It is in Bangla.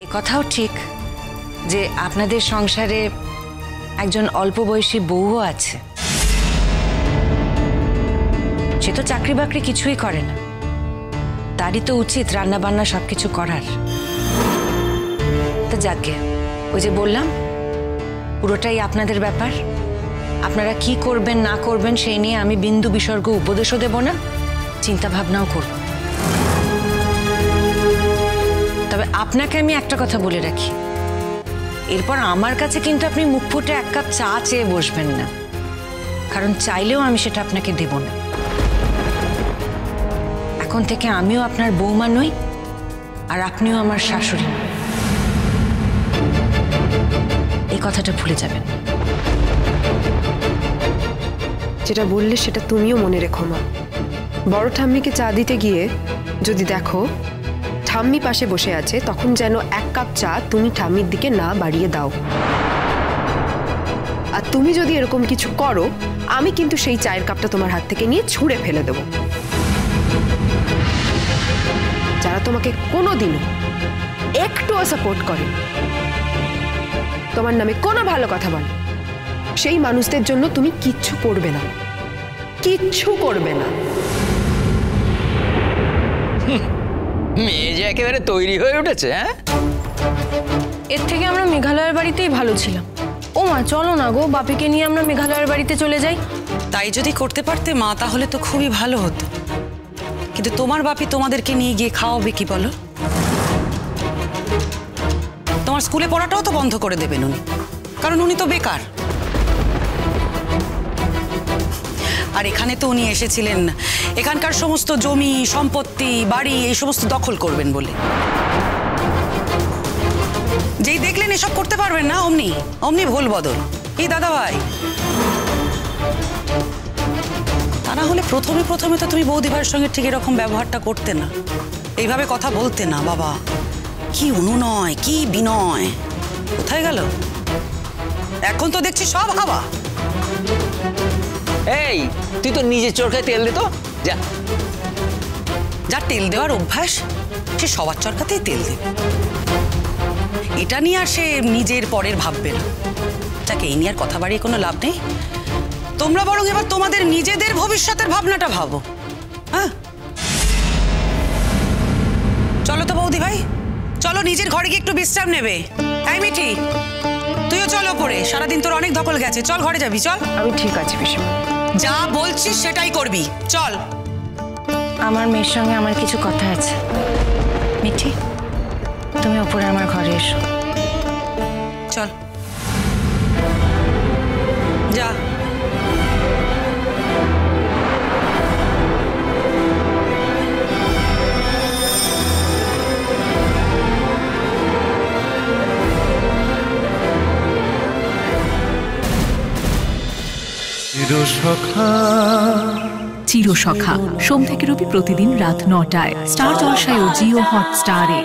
এ কথাও ঠিক যে আপনাদের সংসারে একজন অল্প বয়সী বউও আছে। সে তো চাকরি বাকরি কিছুই করে না, তারই তো উচিত রান্না বান্না সবকিছু করার। তা যাকে ওই যে বললাম, পুরোটাই আপনাদের ব্যাপার। আপনারা কি করবেন না করবেন সেই নিয়ে আমি বিন্দু বিসর্গ উপদেশও দেব না, চিন্তা ভাবনাও করব। তবে আপনাকে আমি একটা কথা বলে রাখি, এরপর আমার কাছে কিন্তু আপনি মুখ ফুটে এক কাপ চা চেয়ে বসবেন না, কারণ চাইলেও আমি সেটা আপনাকে দেব না। এখন থেকে আমিও আপনার বৌমা নই, আর আপনিও আমার শাশুড়ি নই, এই কথাটা ভুলে যাবেন। যেটা বললে সেটা তুমিও মনে রেখো মা। বড় ঠাম্মিকে চা দিতে গিয়ে যদি দেখো ঠাম্মি পাশে বসে আছে, তখন যেন এক কাপ চা তুমি ঠাম্মির দিকে না বাড়িয়ে দাও। আর তুমি যদি এরকম কিছু করো, আমি কিন্তু সেই চায়ের কাপটা তোমার হাত থেকে নিয়ে ছুঁড়ে ফেলে দেবো। যারা তোমাকে কোনোদিনও একটুও সাপোর্ট করে, তোমার নামে কোনো ভালো কথা বলে, সেই মানুষদের জন্য তুমি কিচ্ছু করবে না, কিচ্ছু করবে না। মেয়ে যে একেবারে তৈরি হয়ে উঠেছে। হ্যাঁ, এর থেকে আমরা মেঘালয়ের বাড়িতেই ভালো ছিলাম। ও মা, চলো না গো, বাপিকে নিয়ে আমরা মেঘালয়ের বাড়িতে চলে যাই। তাই যদি করতে পারতে মা, তাহলে তো খুবই ভালো হতো। কিন্তু তোমার বাপি তোমাদেরকে নিয়ে গিয়ে খাওয়াবে কি বলো? তোমার স্কুলে পড়াটাও তো বন্ধ করে দেবেন উনি, কারণ উনি তো বেকার। আর এখানে তো উনি এসেছিলেন এখানকার সমস্ত জমি সম্পত্তি বাড়ি এই সমস্ত দখল করবেন বলে। যেই দেখলেন এসব করতে পারবেন না, অমনি অমনি ভুল বদল। এই দাদা ভাই, তা না হলে প্রথমে প্রথমে তো তুমি বৌদি ভাইয়ের সঙ্গে ঠিক এরকম ব্যবহারটা করতে না, এইভাবে কথা বলতে না। বাবা, কি অনুনয় কি বিনয়, কোথায় গেল? এখন তো দেখছি সব হাওয়া। এই তুই তো নিজের চরকায় তেল দে তো। যা, যার তেল দেওয়ার অভ্যাস সে সবার চরকাতেই তেল দেবে। এটা নিয়ে আর সে নিজের পরের ভাববে না। যাকে এই নিয়ে আর কথা বাড়িয়ে কোনো লাভ নেই। তোমরা বরং এবার তোমাদের নিজেদের ভবিষ্যতের ভাবনাটা ভাবো। হ্যাঁ, চলো তো বৌদি ভাই, চলো নিজের ঘরে গিয়ে একটু বিশ্রাম নেবে। তাই মিঠি, তুইও চলো পরে, সারাদিন তোর অনেক ধকল গেছে। চল ঘরে যাবি, চল। আমি ঠিক আছে পিসিমা, যা বলছিস সেটাই করবি, চল। আমার মেয়ের সঙ্গে আমার কিছু কথা আছে। মিঠি, তুমি ওপরে আমার ঘরে এসো। চল, যা। চিরসখা সোম থেকে রবি প্রতিদিন রাত ৯টায় স্টার জলসায় ও জিও হটস্টারে।